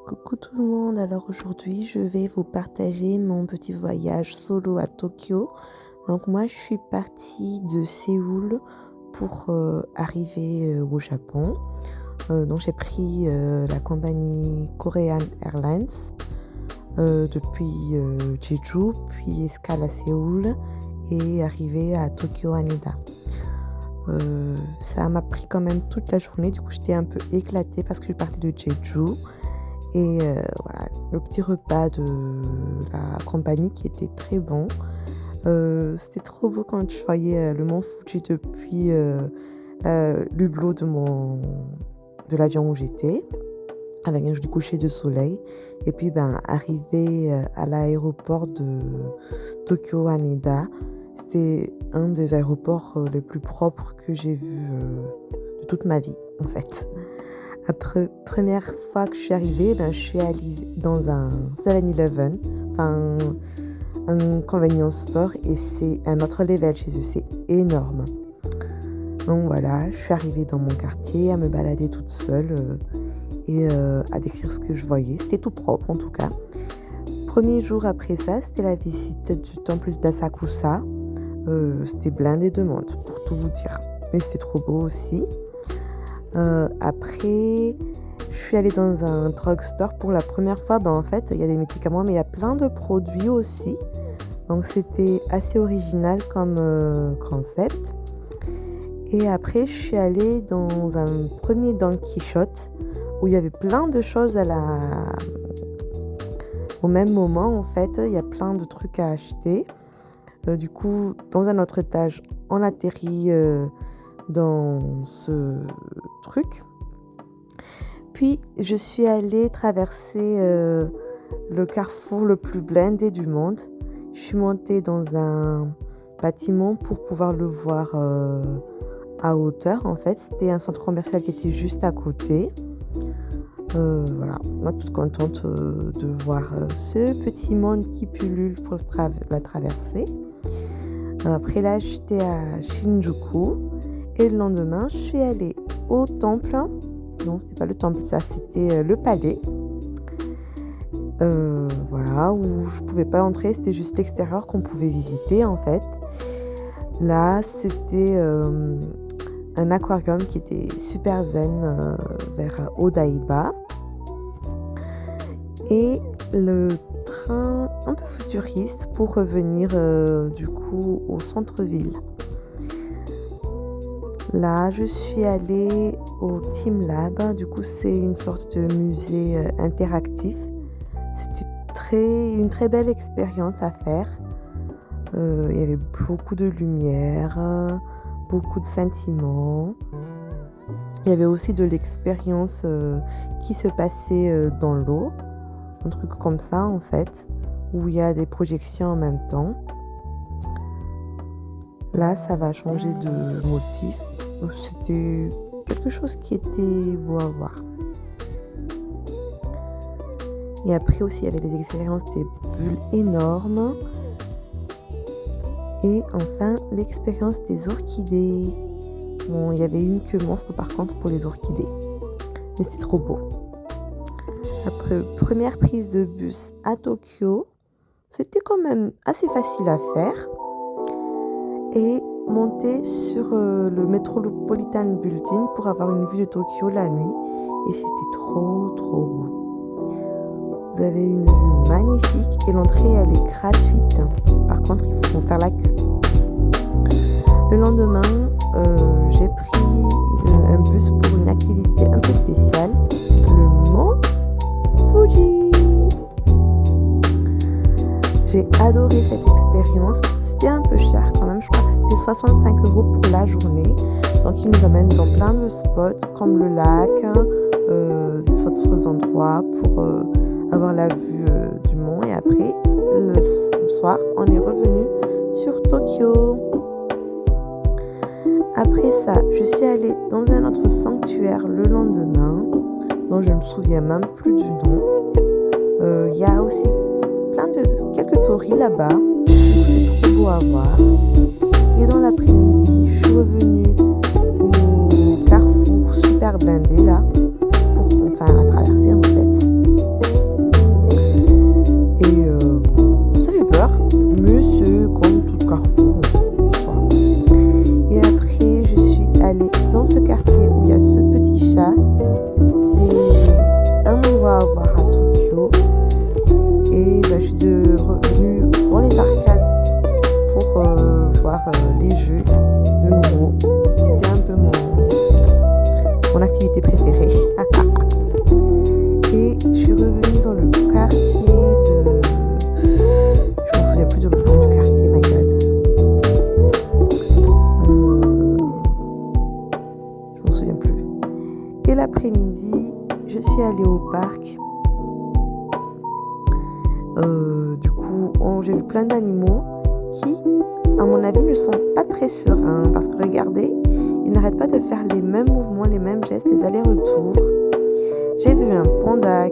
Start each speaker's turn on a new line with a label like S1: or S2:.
S1: Coucou tout le monde, alors aujourd'hui je vais vous partager mon petit voyage solo à Tokyo. Donc moi je suis partie de Séoul pour arriver au Japon. Donc j'ai pris la compagnie Korean Airlines depuis Jeju, puis escale à Séoul et arrivé à Tokyo Haneda. Ça m'a pris quand même toute la journée, du coup j'étais un peu éclatée parce que je partais de Jeju. Et voilà, le petit repas de la compagnie qui était très bon. C'était trop beau quand je voyais le mont Fuji depuis l'hublot de l'avion où j'étais, avec un joli coucher de soleil. Et puis arrivé à l'aéroport de Tokyo Haneda, c'était un des aéroports les plus propres que j'ai vus de toute ma vie en fait. Après, première fois que je suis arrivée, je suis allée dans un 7-Eleven, enfin un convenience store, et c'est un autre level chez eux, c'est énorme. Donc voilà, je suis arrivée dans mon quartier à me balader toute seule et à décrire ce que je voyais. C'était tout propre en tout cas. Premier jour après ça, c'était la visite du temple d'Asakusa. C'était blindé de monde, pour tout vous dire. Mais c'était trop beau aussi. Après, je suis allée dans un drugstore pour la première fois. En fait, il y a des médicaments, mais il y a plein de produits aussi. Donc, c'était assez original comme concept. Et après, je suis allée dans un premier Don Quichotte où il y avait plein de choses au même moment. En fait, il y a plein de trucs à acheter. Du coup, dans un autre étage, on atterrit dans ce truc. Puis je suis allée traverser le carrefour le plus blindé du monde. Je suis montée dans un bâtiment pour pouvoir le voir à hauteur. En fait, c'était un centre commercial qui était juste à côté. Voilà, moi toute contente de voir ce petit monde qui pullule pour la traversée. Après là, j'étais à Shinjuku. Et le lendemain, je suis allée au temple. Non, c'était pas le temple, ça c'était le palais. Voilà, où je pouvais pas entrer, c'était juste l'extérieur qu'on pouvait visiter en fait. Là, c'était un aquarium qui était super zen vers Odaiba. Et le train un peu futuriste pour revenir du coup au centre-ville. Là, je suis allée au Team Lab. Du coup, c'est une sorte de musée interactif. C'était une très belle expérience à faire. Il y avait beaucoup de lumière, beaucoup de sentiments. Il y avait aussi de l'expérience qui se passait dans l'eau. Un truc comme ça, en fait, où il y a des projections en même temps. Là, ça va changer de motif. C'était quelque chose qui était beau à voir. Et après aussi, il y avait les expériences des bulles énormes. Et enfin, l'expérience des orchidées. Bon, il y avait une queue monstre par contre pour les orchidées. Mais c'était trop beau. Après, première prise de bus à Tokyo. C'était quand même assez facile à faire. Et monter sur le Metropolitan Building pour avoir une vue de Tokyo la nuit. Et c'était trop beau. Vous avez une vue magnifique et l'entrée elle est gratuite. Par contre, il faut faire la queue. Le lendemain, j'ai pris un bus pour une activité un peu spéciale. Le mont Fuji. J'ai adoré cette expérience. C'était un peu cher quand même. Je crois que c'était 65 € pour la journée. Donc, il nous amène dans plein de spots comme le lac, d'autres endroits pour avoir la vue du mont. Et après, le soir, on est revenu sur Tokyo. Après ça, je suis allée dans un autre sanctuaire le lendemain, dont je ne me souviens même plus du nom. Il y a aussi quelques torii là-bas, donc c'est trop beau à voir. Et dans l'après-midi, je suis revenue au carrefour super blindé là, pour la traverser en fait. parc. Du coup, j'ai vu plein d'animaux qui, à mon avis, ne sont pas très sereins parce que regardez, ils n'arrêtent pas de faire les mêmes mouvements, les mêmes gestes, les allers-retours. J'ai vu un panda